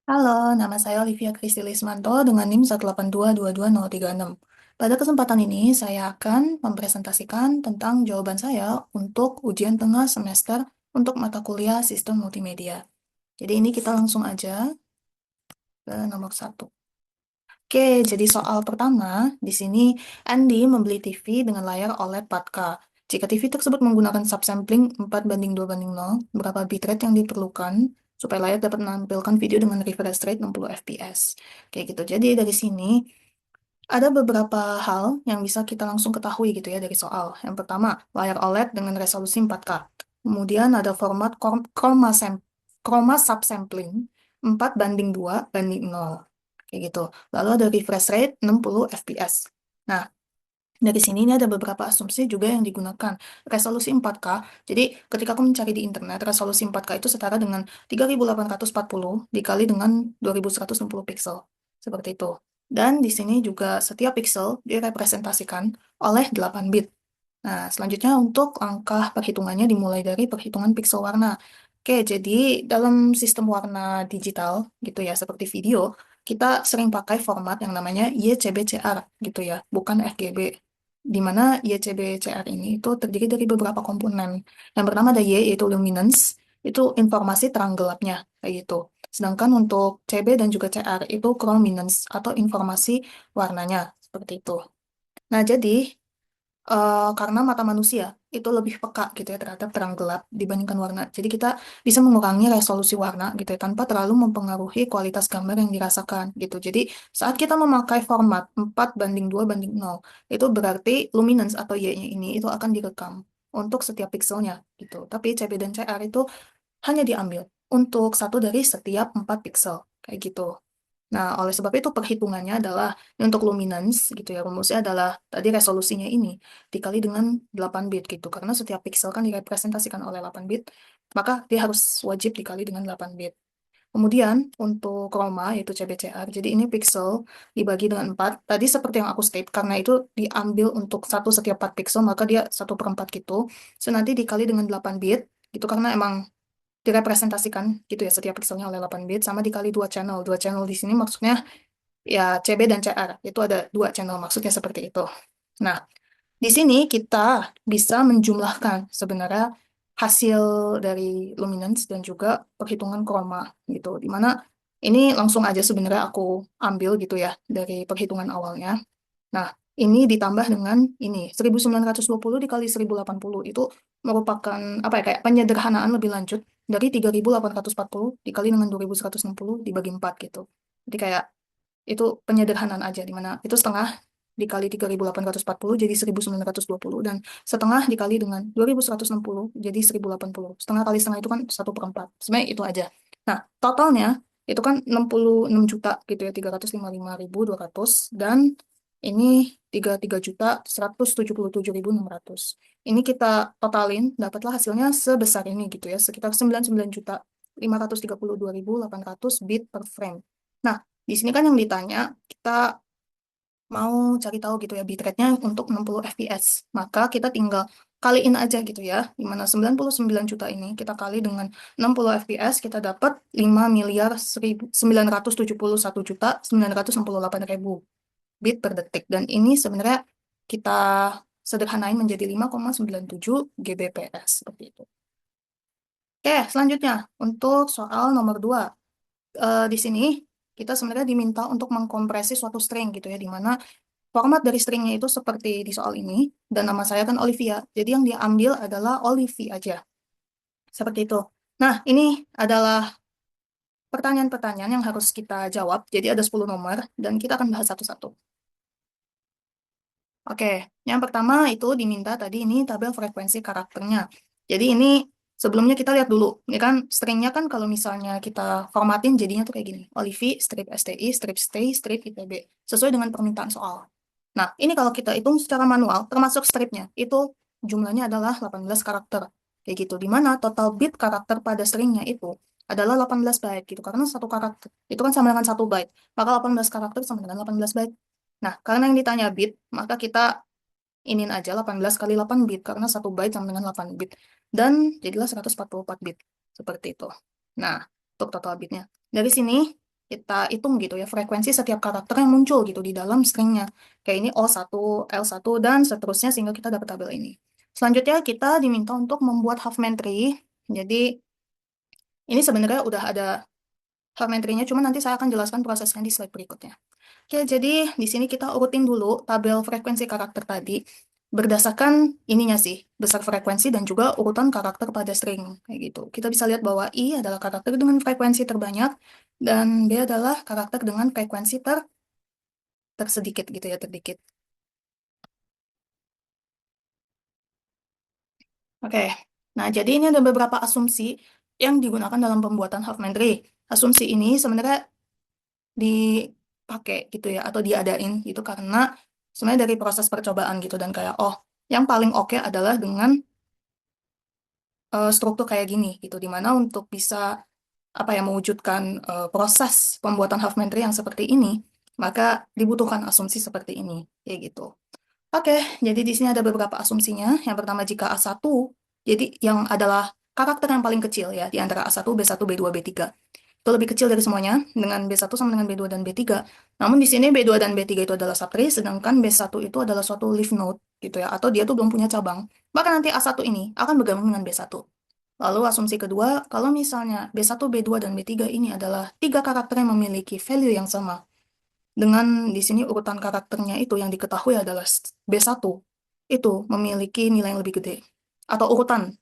Halo, nama saya Olivia Kristi Lismanto dengan NIM 182222036. Pada kesempatan ini, saya akan mempresentasikan tentang jawaban saya untuk ujian tengah semester untuk mata kuliah Sistem Multimedia. Jadi ini kita langsung aja ke nomor satu. Oke, jadi soal pertama, di sini Andy membeli TV dengan layar OLED 4K. Jika TV tersebut menggunakan subsampling 4:2:0, berapa bitrate yang diperlukan supaya layar dapat menampilkan video dengan refresh rate 60 fps? Kayak gitu. Jadi dari sini ada beberapa hal yang bisa kita langsung ketahui gitu ya dari soal. Yang pertama, layar OLED dengan resolusi 4K. Kemudian ada format chroma subsampling 4:2:0. Kayak gitu. Lalu ada refresh rate 60 fps. Nah, dari sini ini ada beberapa asumsi juga yang digunakan. Resolusi 4K, jadi ketika aku mencari di internet, resolusi 4K itu setara dengan 3840 dikali dengan 2160 pixel. Seperti itu. Dan di sini juga setiap pixel direpresentasikan oleh 8 bit. Nah, selanjutnya untuk langkah perhitungannya dimulai dari perhitungan pixel warna. Oke, jadi dalam sistem warna digital gitu ya, seperti video, kita sering pakai format yang namanya YCBCR gitu ya, bukan RGB. Di mana YCBCR ini itu terdiri dari beberapa komponen. Yang pertama ada Y, yaitu luminance, itu informasi terang gelapnya, kayak gitu. Sedangkan untuk CB dan juga CR itu chrominance atau informasi warnanya, seperti itu. Nah, jadi karena mata manusia itu lebih peka gitu ya terhadap terang gelap dibandingkan warna. Jadi kita bisa mengurangi resolusi warna gitu ya tanpa terlalu mempengaruhi kualitas gambar yang dirasakan gitu. Jadi saat kita memakai format 4:2:0 itu berarti luminance atau Y-nya ini itu akan direkam untuk setiap pixelnya gitu. Tapi CB dan CR itu hanya diambil untuk satu dari setiap 4 pixel kayak gitu. Nah, oleh sebab itu perhitungannya adalah untuk luminance gitu ya, rumusnya adalah tadi resolusinya ini dikali dengan 8 bit gitu. Karena setiap pixel kan direpresentasikan oleh 8 bit, maka dia harus wajib dikali dengan 8 bit. Kemudian untuk chroma yaitu CBCR, jadi ini pixel dibagi dengan 4. Tadi seperti yang aku state, karena itu diambil untuk satu setiap 4 pixel, maka dia 1/4 gitu. So, nanti dikali dengan 8 bit, gitu karena emang direpresentasikan gitu ya setiap pixelnya oleh 8 bit sama dikali dua channel. Dua channel di sini maksudnya ya CB dan CR. Itu ada dua channel maksudnya seperti itu. Nah, di sini kita bisa menjumlahkan sebenarnya hasil dari luminance dan juga perhitungan chroma gitu. Dimana ini langsung aja sebenarnya aku ambil gitu ya dari perhitungan awalnya. Nah, ini ditambah dengan ini 1920 dikali 1080 itu merupakan apa ya kayak penyederhanaan lebih lanjut dari 3840 dikali dengan 2160 dibagi 4 gitu. Jadi kayak itu penyederhanaan aja di mana itu setengah dikali 3840 jadi 1920 dan setengah dikali dengan 2160 jadi 1080. Setengah kali setengah itu kan 1/4. Sebenarnya itu aja. Nah, totalnya itu kan 66 juta gitu ya 355.200 dan ini 33.177.600. Ini kita totalin dapatlah hasilnya sebesar ini gitu ya sekitar 99.532.800 bit per frame. Nah, di sini kan yang ditanya, kita mau cari tahu gitu ya bitrate-nya untuk 60 fps. Maka kita tinggal kaliin aja gitu ya. Di mana 99 juta ini kita kali dengan 60 fps, kita dapat 5.971.968.000 bit per detik. Dan ini sebenarnya kita sederhanain menjadi 5,97 Gbps seperti itu. Oke, selanjutnya untuk soal nomor 2. Di sini kita sebenarnya diminta untuk mengkompresi suatu string gitu ya, di mana format dari stringnya itu seperti di soal ini, dan nama saya kan Olivia, jadi yang dia ambil adalah Olivi aja, seperti itu. Nah, ini adalah pertanyaan-pertanyaan yang harus kita jawab, jadi ada 10 nomor, dan kita akan bahas satu-satu. Oke, yang pertama itu diminta tadi ini tabel frekuensi karakternya. Jadi ini sebelumnya kita lihat dulu. Ini kan stringnya kan kalau misalnya kita formatin jadinya tuh kayak gini. Olivi, strip STI, strip stay, strip ITB. Sesuai dengan permintaan soal. Nah, ini kalau kita hitung secara manual, termasuk stripnya, itu jumlahnya adalah 18 karakter. Kayak gitu. Di mana total bit karakter pada stringnya itu adalah 18 byte gitu. Karena satu karakter itu kan sama dengan 1 byte. Maka 18 karakter sama dengan 18 byte. Nah, karena yang ditanya bit, maka kita inin aja 18 kali 8 bit, karena 1 byte sama dengan 8 bit. Dan jadilah 144 bit. Seperti itu. Nah, untuk total bitnya. Dari sini, kita hitung gitu ya, frekuensi setiap karakter yang muncul gitu di dalam stringnya. Kayak ini O1, L1, dan seterusnya sehingga kita dapat tabel ini. Selanjutnya kita diminta untuk membuat Huffman tree. Jadi ini sebenarnya udah ada Huffman tree-nya, cuma nanti saya akan jelaskan prosesnya di slide berikutnya. Oke, jadi di sini kita urutin dulu tabel frekuensi karakter tadi berdasarkan ininya sih, besar frekuensi dan juga urutan karakter pada string kayak gitu. Kita bisa lihat bahwa I adalah karakter dengan frekuensi terbanyak dan B adalah karakter dengan frekuensi tersedikit gitu ya, terdikit. Oke. Nah, jadi ini ada beberapa asumsi yang digunakan dalam pembuatan Huffman tree. Asumsi ini sebenarnya dipakai gitu ya atau diadain gitu karena sebenarnya dari proses percobaan gitu dan kayak oh yang paling oke adalah dengan struktur kayak gini gitu dimana untuk bisa apa ya mewujudkan proses pembuatan Huffman tree yang seperti ini maka dibutuhkan asumsi seperti ini kayak gitu. Oke, jadi di sini ada beberapa asumsinya. Yang pertama jika A1 jadi yang adalah karakter yang paling kecil ya di antara A1, B1, B2, B3 itu lebih kecil dari semuanya dengan B1 sama dengan B2 dan B3. Namun di sini B2 dan B3 itu adalah subtree, sedangkan B1 itu adalah suatu leaf node gitu ya, atau dia tuh belum punya cabang. Maka nanti A1 ini akan bergabung dengan B1. Lalu asumsi kedua, kalau misalnya B1, B2, dan B3 ini adalah tiga karakter yang memiliki value yang sama, dengan di sini urutan karakternya itu yang diketahui adalah B1, itu memiliki nilai yang lebih gede. Atau urutan.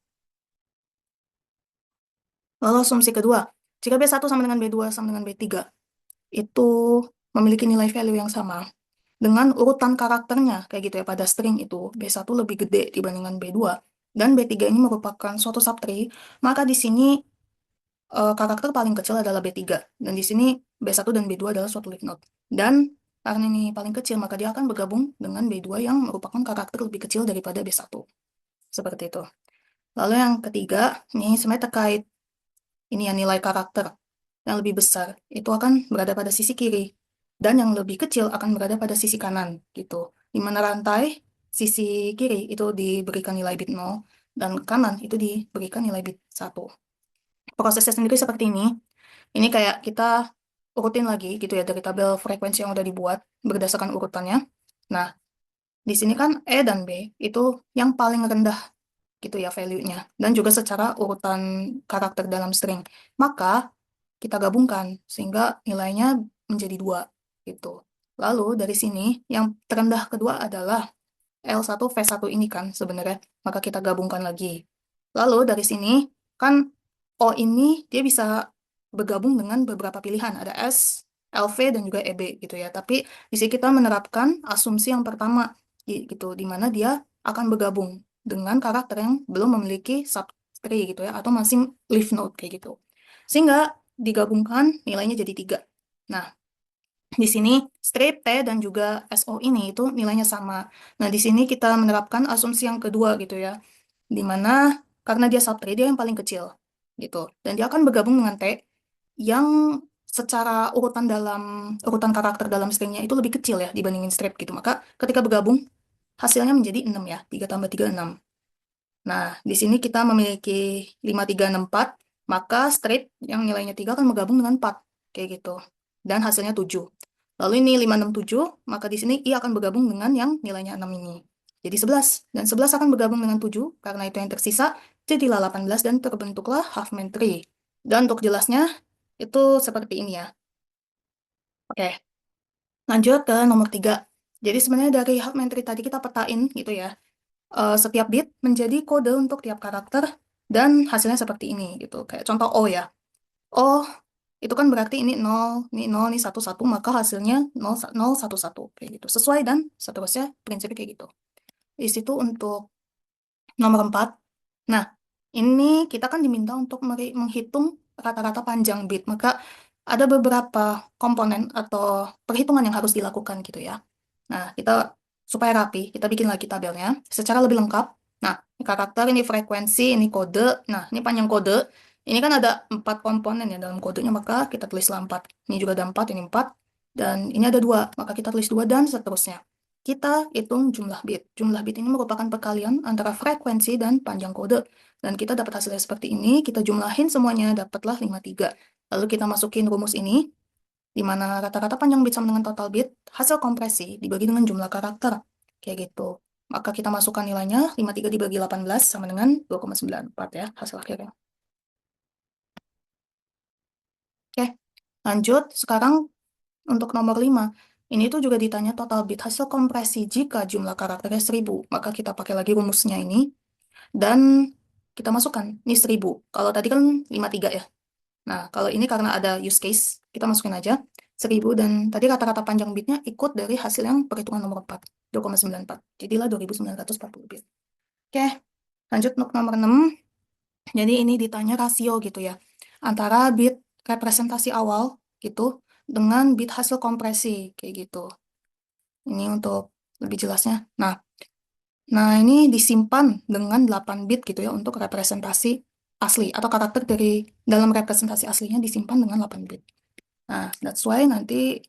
Lalu asumsi kedua, jika B1 sama dengan B2 sama dengan B3, itu memiliki nilai value yang sama. Dengan urutan karakternya, kayak gitu ya, pada string itu, B1 lebih gede dibandingkan B2, dan B3 ini merupakan suatu subtree, maka di sini karakter paling kecil adalah B3. Dan di sini B1 dan B2 adalah suatu leaf node. Dan karena ini paling kecil, maka dia akan bergabung dengan B2 yang merupakan karakter lebih kecil daripada B1. Seperti itu. Lalu yang ketiga, ini sebenarnya terkait ini ya nilai karakter yang lebih besar itu akan berada pada sisi kiri dan yang lebih kecil akan berada pada sisi kanan gitu. Di mana rantai sisi kiri itu diberikan nilai bit 0 dan kanan itu diberikan nilai bit 1. Prosesnya sendiri seperti ini. Ini kayak kita urutin lagi gitu ya dari tabel frekuensi yang udah dibuat berdasarkan urutannya. Nah, di sini kan E dan B itu yang paling rendah gitu ya value-nya dan juga secara urutan karakter dalam string. Maka kita gabungkan sehingga nilainya menjadi 2 gitu. Lalu dari sini yang terendah kedua adalah L1 V1 ini kan sebenarnya, maka kita gabungkan lagi. Lalu dari sini kan O ini dia bisa bergabung dengan beberapa pilihan, ada S, LV dan juga EB gitu ya. Tapi di sini kita menerapkan asumsi yang pertama gitu, di mana dia akan bergabung dengan karakter yang belum memiliki subtree gitu ya, atau masih leaf node kayak gitu. Sehingga digabungkan nilainya jadi 3. Nah, di sini strip T dan juga SO ini itu nilainya sama. Nah, di sini kita menerapkan asumsi yang kedua gitu ya. Di mana karena dia subtree dia yang paling kecil gitu. Dan dia akan bergabung dengan T yang secara urutan karakter dalam stringnya itu lebih kecil ya dibandingin strip gitu. Maka ketika bergabung hasilnya menjadi 6 ya. 3 tambah 3 6. Nah, di sini kita memiliki 5 3 6 4, maka strip yang nilainya 3 akan bergabung dengan 4 kayak gitu. Dan hasilnya 7. Lalu ini 5 6 7, maka di sini I akan bergabung dengan yang nilainya 6 ini. Jadi 11. Dan 11 akan bergabung dengan 7, karena itu yang tersisa, jadilah 18 dan terbentuklah Huffman tree. Dan untuk jelasnya, itu seperti ini ya. Oke, lanjut ke nomor 3. Jadi sebenarnya dari Huffman tree tadi kita petain gitu ya. Setiap bit menjadi kode untuk tiap karakter dan hasilnya seperti ini gitu. Kayak contoh O ya. O itu kan berarti ini 0, ini 1 1, maka hasilnya 0 0 1 1 kayak gitu. Sesuai dan seterusnya prinsipnya kayak gitu. Di situ untuk nomor 4. Nah, ini kita kan diminta untuk menghitung rata-rata panjang bit. Maka ada beberapa komponen atau perhitungan yang harus dilakukan gitu ya. Nah, kita supaya rapi, kita bikin lagi tabelnya secara lebih lengkap. Nah, ini karakter, ini frekuensi, ini kode. Nah, ini panjang kode. Ini kan ada 4 komponen ya dalam kodenya, maka kita tulislah 4. Ini juga ada 4, ini 4. Dan ini ada 2, maka kita tulis 2 dan seterusnya. Kita hitung jumlah bit. Jumlah bit ini merupakan perkalian antara frekuensi dan panjang kode. Dan kita dapat hasilnya seperti ini, kita jumlahin semuanya, dapatlah 53. Lalu kita masukin rumus ini, di mana rata-rata panjang bit sama dengan total bit, hasil kompresi dibagi dengan jumlah karakter. Kayak gitu. Maka kita masukkan nilainya, 53 dibagi 18 sama dengan 2,94 ya, hasil akhirnya. Oke, lanjut. Sekarang untuk nomor 5. Ini tuh juga ditanya total bit hasil kompresi jika jumlah karakternya 1000. Maka kita pakai lagi rumusnya ini. Dan kita masukkan. Ini 1000. Kalau tadi kan 53 ya. Nah, kalau ini karena ada use case, kita masukin aja 1000. Dan tadi rata-rata panjang bitnya ikut dari hasil yang perhitungan nomor 4. 2,94. Jadilah 2940 bit. Oke, lanjut untuk nomor 6. Jadi ini ditanya rasio gitu ya. Antara bit representasi awal gitu dengan bit hasil kompresi kayak gitu. Ini untuk lebih jelasnya. Nah, ini disimpan dengan 8 bit gitu ya untuk representasi asli atau karakter dari dalam representasi aslinya disimpan dengan 8 bit. Nah, that's why nanti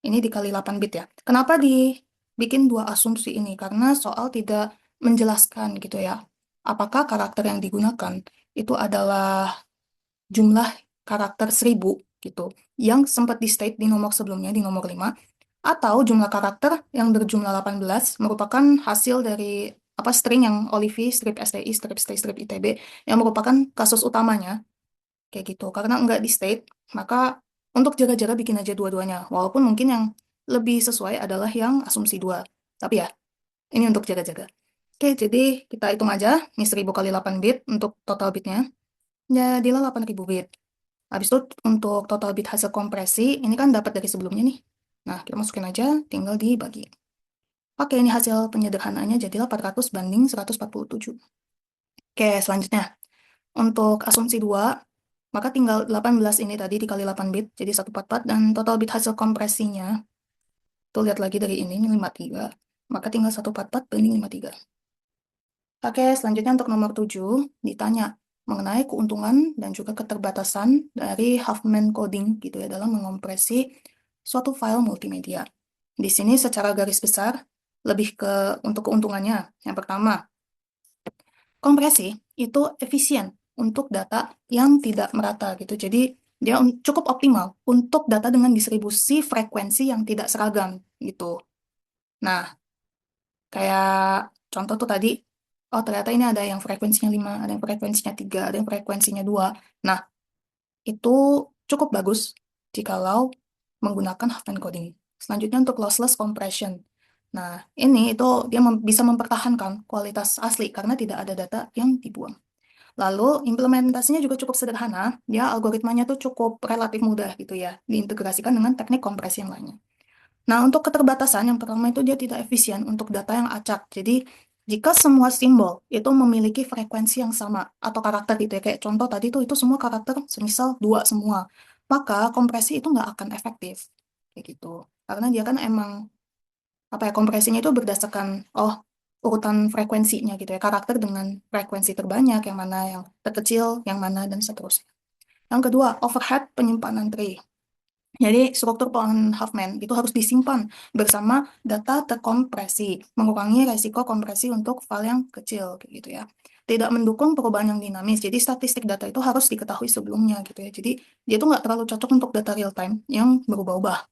ini dikali 8 bit ya. Kenapa dibikin dua asumsi ini? Karena soal tidak menjelaskan gitu ya. Apakah karakter yang digunakan itu adalah jumlah karakter 1000 gitu, yang sempat di state di nomor sebelumnya, di nomor 5, atau jumlah karakter yang berjumlah 18 merupakan hasil dari apa string yang Olivi, strip STI, strip stay, strip ITB, yang merupakan kasus utamanya, kayak gitu. Karena nggak di state, maka untuk jaga-jaga bikin aja dua-duanya, walaupun mungkin yang lebih sesuai adalah yang asumsi 2. Tapi ya, ini untuk jaga-jaga. Oke, jadi kita hitung aja, ini 1000 kali 8 bit untuk total bitnya, jadilah 8000 bit. Habis itu untuk total bit hasil kompresi, ini kan dapat dari sebelumnya nih. Nah, kita masukin aja, tinggal dibagi. Oke, ini hasil penyederhanaannya jadilah 400 banding 147. Oke, selanjutnya. Untuk asumsi 2, maka tinggal 18 ini tadi dikali 8 bit, jadi 144, dan total bit hasil kompresinya, tuh lihat lagi dari ini 53. Maka tinggal 144 banding 53. Oke, selanjutnya untuk nomor 7, ditanya mengenai keuntungan dan juga keterbatasan dari Huffman coding gitu ya dalam mengompresi suatu file multimedia. Di sini secara garis besar lebih ke untuk keuntungannya. Yang pertama, kompresi itu efisien untuk data yang tidak merata gitu. Jadi dia cukup optimal untuk data dengan distribusi frekuensi yang tidak seragam gitu. Nah, kayak contoh tuh tadi, oh ternyata ini ada yang frekuensinya 5, ada yang frekuensinya 3, ada yang frekuensinya 2. Nah, itu cukup bagus jikalau menggunakan Huffman coding. Selanjutnya untuk lossless compression. Nah, ini itu dia bisa mempertahankan kualitas asli karena tidak ada data yang dibuang. Lalu implementasinya juga cukup sederhana, dia algoritmanya tuh cukup relatif mudah gitu ya, diintegrasikan dengan teknik kompresi yang lainnya. Nah, untuk keterbatasan yang pertama itu dia tidak efisien untuk data yang acak. Jadi, jika semua simbol itu memiliki frekuensi yang sama atau karakter gitu ya, kayak contoh tadi tuh itu semua karakter semisal 2 semua, maka kompresi itu nggak akan efektif. Kayak gitu. Karena dia kan emang, apa ya, kompresinya itu berdasarkan, urutan frekuensinya gitu ya, karakter dengan frekuensi terbanyak, yang mana yang terkecil, yang mana, dan seterusnya. Yang kedua, overhead penyimpanan tree. Jadi struktur pohon Huffman itu harus disimpan bersama data terkompresi, mengurangi resiko kompresi untuk file yang kecil, kayak gitu ya. Tidak mendukung perubahan yang dinamis, jadi statistik data itu harus diketahui sebelumnya gitu ya. Jadi dia tuh nggak terlalu cocok untuk data real time yang berubah-ubah.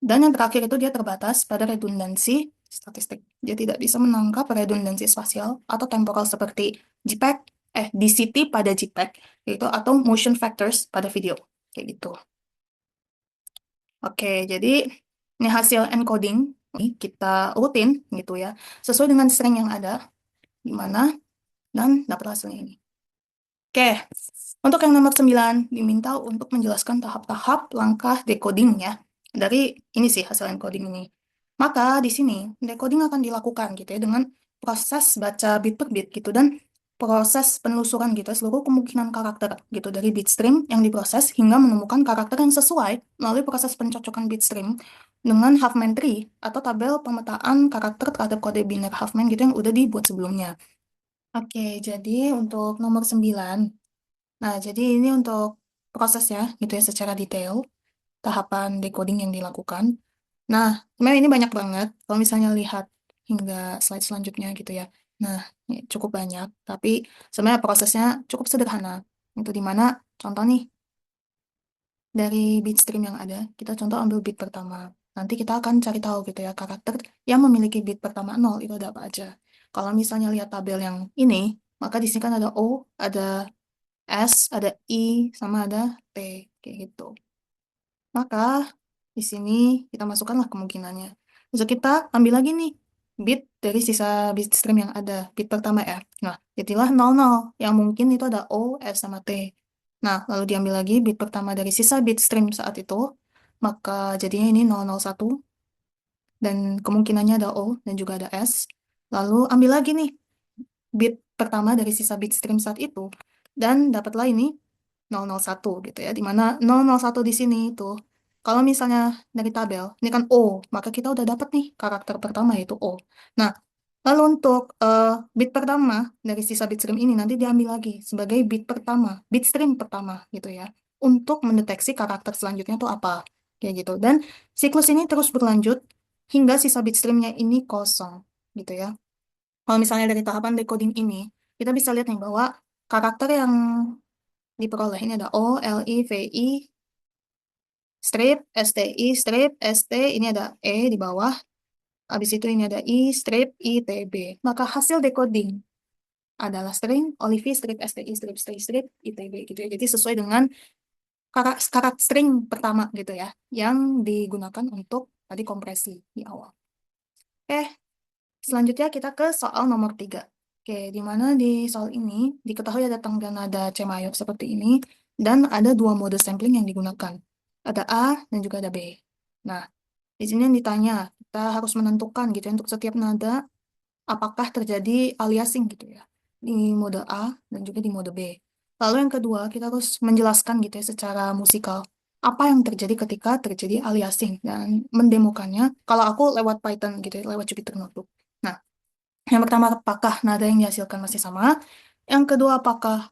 Dan yang terakhir itu dia terbatas pada redundansi statistik. Dia tidak bisa menangkap redundansi spasial atau temporal seperti JPEG, DCT pada JPEG, gitu, atau motion factors pada video, kayak gitu. Oke, jadi ini hasil encoding ini kita rutin gitu ya, sesuai dengan string yang ada di mana dan dapat hasilnya ini. Oke, untuk yang nomor 9 diminta untuk menjelaskan tahap-tahap langkah decoding ya. Dari ini sih hasil encoding ini. Maka di sini decoding akan dilakukan gitu ya dengan proses baca bit per bit gitu dan proses penelusuran gitu ya, seluruh kemungkinan karakter gitu dari bit stream yang diproses hingga menemukan karakter yang sesuai melalui proses pencocokan bit stream dengan Huffman tree atau tabel pemetaan karakter terhadap kode biner Huffman gitu yang udah dibuat sebelumnya. Oke, jadi untuk nomor 9. Nah, jadi ini untuk prosesnya gitu ya secara detail, tahapan decoding yang dilakukan. Nah, sebenarnya ini banyak banget. Kalau misalnya lihat hingga slide selanjutnya gitu ya. Nah, ini cukup banyak. Tapi sebenarnya prosesnya cukup sederhana. Itu dimana contoh nih, dari bit stream yang ada, kita contoh ambil bit pertama. Nanti kita akan cari tahu gitu ya, karakter yang memiliki bit pertama 0 itu ada apa aja. Kalau misalnya lihat tabel yang ini, maka di sini kan ada O, ada S, ada I, sama ada T, kayak gitu. Maka di sini kita masukkanlah kemungkinannya. Terus kita ambil lagi nih bit dari sisa bit stream yang ada, bit pertama ya. Nah, jadilah 00, yang mungkin itu ada O, S, sama T. Nah, lalu diambil lagi bit pertama dari sisa bit stream saat itu, maka jadinya ini 001, dan kemungkinannya ada O dan juga ada S. Lalu ambil lagi nih bit pertama dari sisa bit stream saat itu, dan dapatlah ini 001 gitu ya, di mana 001 di sini itu, kalau misalnya dari tabel, ini kan O, maka kita udah dapat nih karakter pertama yaitu O. Nah, lalu untuk bit pertama dari sisa bit stream ini nanti diambil lagi sebagai bit pertama, bit stream pertama gitu ya, untuk mendeteksi karakter selanjutnya itu apa, kayak gitu. Dan siklus ini terus berlanjut hingga sisa bit streamnya ini kosong gitu ya. Kalau misalnya dari tahapan decoding ini, kita bisa lihat nih bahwa karakter yang diperoleh ini ada O, L, I, V, I, strip, S, T, I, strip, S, T, ini ada E di bawah, habis itu ini ada I, strip, I, T, B. Maka hasil decoding adalah string, Olivi, strip, S, T, I, strip, strip, strip, I, T, B gitu ya. Jadi sesuai dengan karakter string pertama gitu ya, yang digunakan untuk tadi kompresi di awal. Oke, selanjutnya kita ke soal nomor 3. Oke, di mana di soal ini diketahui ada tangga nada C mayor seperti ini, dan ada dua mode sampling yang digunakan. Ada A dan juga ada B. Nah, di sini yang ditanya, kita harus menentukan gitu ya, untuk setiap nada, apakah terjadi aliasing gitu ya, di mode A dan juga di mode B. Lalu yang kedua, kita harus menjelaskan gitu ya secara musikal, apa yang terjadi ketika terjadi aliasing, dan mendemokannya, kalau aku lewat Python gitu ya, lewat Jupyter Notebook. Nah, yang pertama, apakah nada yang dihasilkan masih sama? Yang kedua, apakah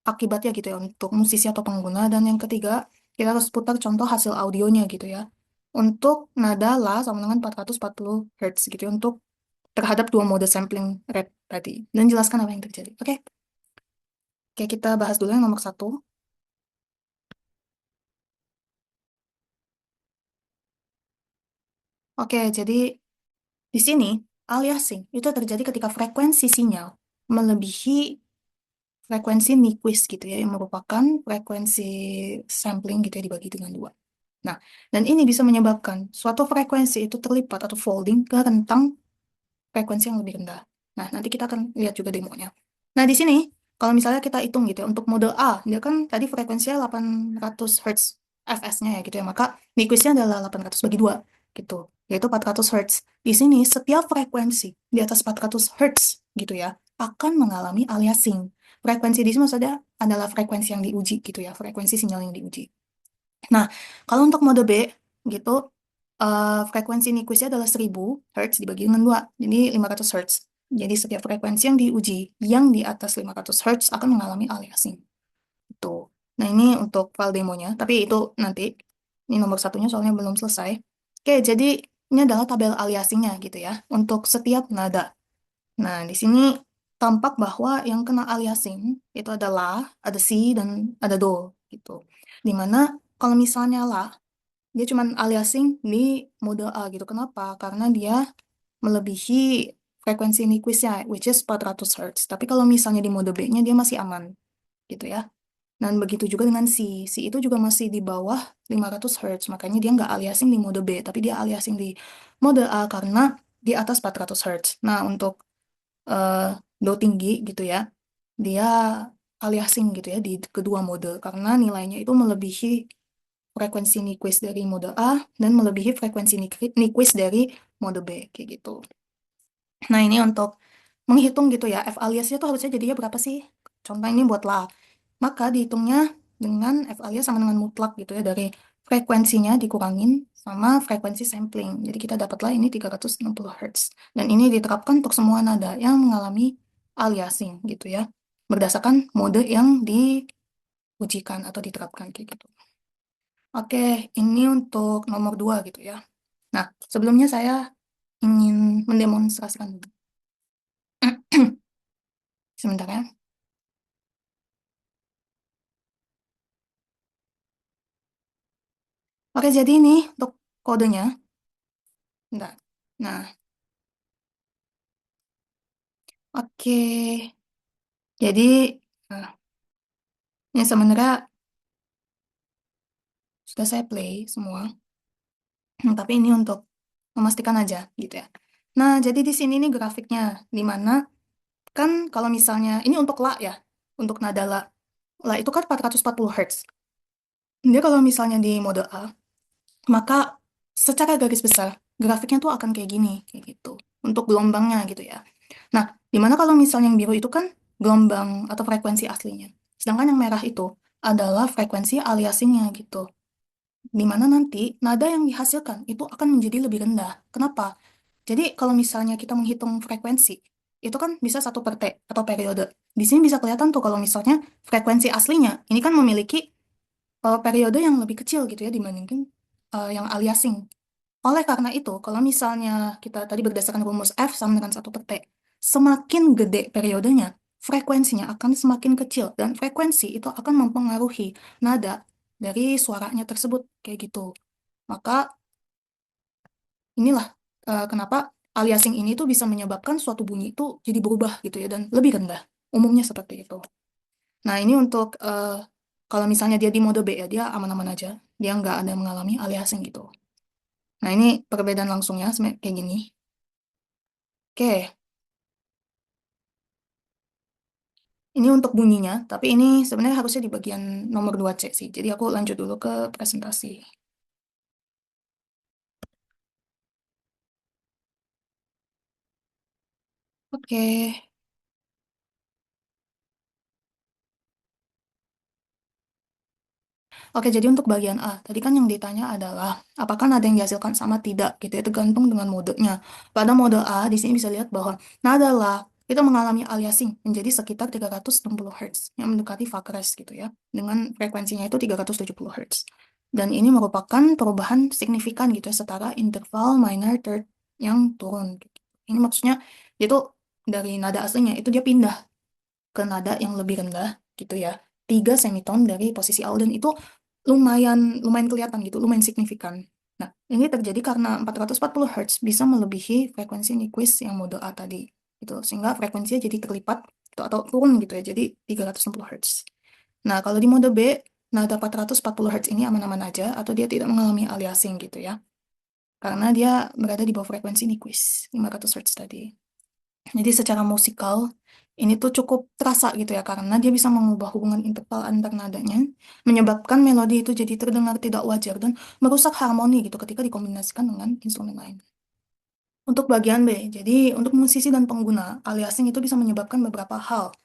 akibatnya gitu ya untuk musisi atau pengguna? Dan yang ketiga, kita harus putar contoh hasil audionya gitu ya. Untuk nada La sama dengan 440 Hz gitu ya, untuk terhadap dua mode sampling rate tadi. Dan jelaskan apa yang terjadi. Oke, Oke, kita bahas dulu yang nomor satu. Oke, jadi di sini aliasing itu terjadi ketika frekuensi sinyal melebihi frekuensi Nyquist gitu ya, yang merupakan frekuensi sampling gitu ya dibagi dengan dua. Nah, dan ini bisa menyebabkan suatu frekuensi itu terlipat atau folding ke rentang frekuensi yang lebih rendah. Nah, nanti kita akan lihat juga demonya. Nah, di sini, kalau misalnya kita hitung gitu ya, untuk mode A, dia kan tadi frekuensinya 800 Hz fs-nya ya gitu ya, maka Nyquist-nya adalah 800 bagi 2 gitu, yaitu 400 Hz. Di sini, setiap frekuensi di atas 400 Hz gitu ya, akan mengalami aliasing. Frekuensi di sini maksudnya adalah frekuensi yang diuji gitu ya, frekuensi sinyal yang diuji. Nah, kalau untuk mode B, gitu, frekuensi Nyquist adalah 1000 Hz dibagi dengan 2, jadi 500 Hz. Jadi setiap frekuensi yang diuji, yang di atas 500 Hz akan mengalami aliasing. Itu. Nah, ini untuk file demonya, tapi itu nanti. Ini nomor satunya soalnya belum selesai. Oke, jadi ini adalah tabel aliasingnya gitu ya, untuk setiap nada. Nah, di sini tampak bahwa yang kena aliasing itu ada La, ada Si, dan ada Do gitu. Dimana kalau misalnya La, dia cuma aliasing di mode A gitu. Kenapa? Karena dia melebihi frekuensi Nyquist-nya, which is 400 Hz. Tapi kalau misalnya di mode B-nya dia masih aman gitu ya. Dan begitu juga dengan C. C itu juga masih di bawah 500 Hz. Makanya dia nggak aliasing di mode B, tapi dia aliasing di mode A karena di atas 400 Hz. Nah, untuk eh, do tinggi gitu ya, dia aliasing gitu ya di kedua mode karena nilainya itu melebihi frekuensi Nyquist dari mode A dan melebihi frekuensi Nyquist dari mode B kayak gitu. Nah, ini untuk menghitung gitu ya, F aliasnya tuh harusnya jadinya berapa sih? Contoh ini buat La. Maka dihitungnya dengan F alias sama dengan mutlak gitu ya, dari frekuensinya dikurangin sama frekuensi sampling. Jadi kita dapatlah ini 360 Hz. Dan ini diterapkan untuk semua nada yang mengalami aliasing gitu ya, berdasarkan mode yang diujikan atau diterapkan kayak gitu. Oke, ini untuk nomor 2 gitu ya. Nah, sebelumnya saya ingin mendemonstrasikan dulu. Sebentar ya. Oke, Oke, jadi ini untuk kodenya. Bentar. Nah, oke. Jadi, nah, ini sebenarnya sudah saya play semua. Tapi ini untuk memastikan aja gitu ya. Nah, jadi di sini nih grafiknya, di mana kan kalau misalnya ini untuk la ya, untuk nada la. La itu kan 440 Hz. Dia kalau misalnya di mode A, maka secara garis besar grafiknya tuh akan kayak gini, kayak gitu. Untuk gelombangnya gitu ya. Nah, dimana kalau misalnya yang biru itu kan gelombang atau frekuensi aslinya. Sedangkan yang merah itu adalah frekuensi aliasingnya gitu. Dimana nanti nada yang dihasilkan itu akan menjadi lebih rendah. Kenapa? Jadi kalau misalnya kita menghitung frekuensi, itu kan bisa satu per T atau periode. Di sini bisa kelihatan tuh kalau misalnya frekuensi aslinya ini kan memiliki periode yang lebih kecil gitu ya dibandingkan yang aliasing. Oleh karena itu, kalau misalnya kita tadi berdasarkan rumus F sama dengan satu per T, semakin gede periodenya, frekuensinya akan semakin kecil. Dan frekuensi itu akan mempengaruhi nada dari suaranya tersebut. Kayak gitu. Maka inilah kenapa aliasing ini tuh bisa menyebabkan suatu bunyi itu jadi berubah gitu ya, dan lebih rendah. Umumnya seperti itu. Nah, ini untuk kalau misalnya dia di mode B ya, dia aman-aman aja. Dia nggak ada mengalami aliasing gitu. Nah, ini perbedaan langsungnya kayak gini. Oke, ini untuk bunyinya, tapi ini sebenarnya harusnya di bagian nomor 2C sih. Jadi aku lanjut dulu ke presentasi. Oke, Oke, jadi untuk bagian A, tadi kan yang ditanya adalah apakah nada yang dihasilkan sama tidak gitu ya, tergantung dengan modenya. Pada mode A, di sini bisa lihat bahwa nada la itu mengalami aliasing menjadi sekitar 360 Hz, yang mendekati Fakres gitu ya, dengan frekuensinya itu 370 Hz. Dan ini merupakan perubahan signifikan gitu ya, setara interval minor third yang turun. Gitu. Ini maksudnya, itu dari nada aslinya, itu dia pindah ke nada yang lebih rendah gitu ya. 3 semiton dari posisi awal dan itu lumayan lumayan kelihatan gitu, lumayan signifikan. Nah, ini terjadi karena 440 Hz bisa melebihi frekuensi Nyquist yang mode A tadi. Gitu. Sehingga frekuensinya jadi terlipat gitu, atau turun gitu ya, jadi 360 Hz. Nah, kalau di mode B, nada 440 Hz ini aman-aman aja atau dia tidak mengalami aliasing gitu ya. Karena dia berada di bawah frekuensi Nyquist 500 Hz tadi. Jadi secara musikal ini tuh cukup terasa gitu ya karena dia bisa mengubah hubungan interval antar nadanya, menyebabkan melodi itu jadi terdengar tidak wajar dan merusak harmoni gitu ketika dikombinasikan dengan instrumen lain. Untuk bagian B, jadi untuk musisi dan pengguna, aliasing itu bisa menyebabkan beberapa hal.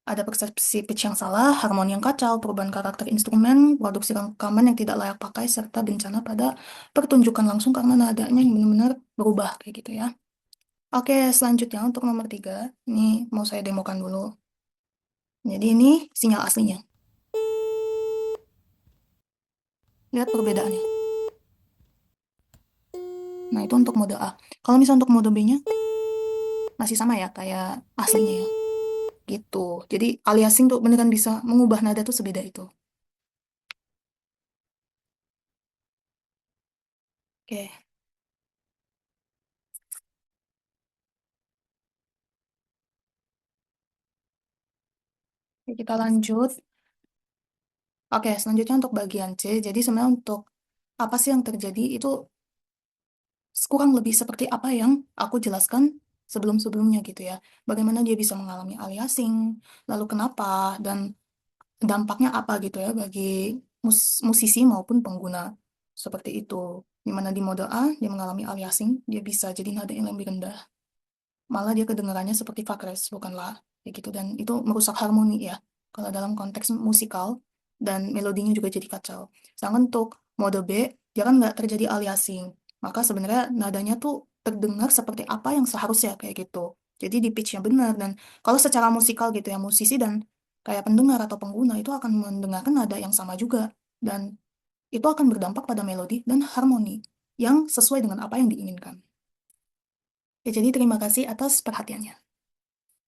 Ada persepsi pitch yang salah, harmoni yang kacau, perubahan karakter instrumen, produksi rekaman yang tidak layak pakai, serta bencana pada pertunjukan langsung karena nadanya yang benar-benar berubah kayak gitu ya. Oke, selanjutnya untuk nomor 3, ini mau saya demokan dulu. Jadi ini sinyal aslinya. Lihat perbedaannya. Nah, itu untuk mode A. Kalau misalnya untuk mode B-nya, masih sama ya, kayak aslinya ya. Gitu. Jadi aliasing tuh beneran bisa mengubah nada tuh sebeda itu. Oke, oke, kita lanjut. Oke, selanjutnya untuk bagian C. Jadi sebenarnya untuk apa sih yang terjadi itu kurang lebih seperti apa yang aku jelaskan sebelum-sebelumnya gitu ya. Bagaimana dia bisa mengalami aliasing, lalu kenapa, dan dampaknya apa gitu ya bagi musisi maupun pengguna seperti itu. Di mana di mode A dia mengalami aliasing, dia bisa jadi nada yang lebih rendah. Malah dia kedengarannya seperti Fakres, bukanlah kayak gitu. Dan itu merusak harmoni ya, kalau dalam konteks musikal dan melodinya juga jadi kacau. Sedangkan untuk mode B, dia kan nggak terjadi aliasing. Maka sebenarnya nadanya tuh terdengar seperti apa yang seharusnya kayak gitu. Jadi di pitch-nya benar. Dan kalau secara musikal gitu ya, musisi dan kayak pendengar atau pengguna itu akan mendengarkan nada yang sama juga. Dan itu akan berdampak pada melodi dan harmoni yang sesuai dengan apa yang diinginkan. Ya, jadi terima kasih atas perhatiannya.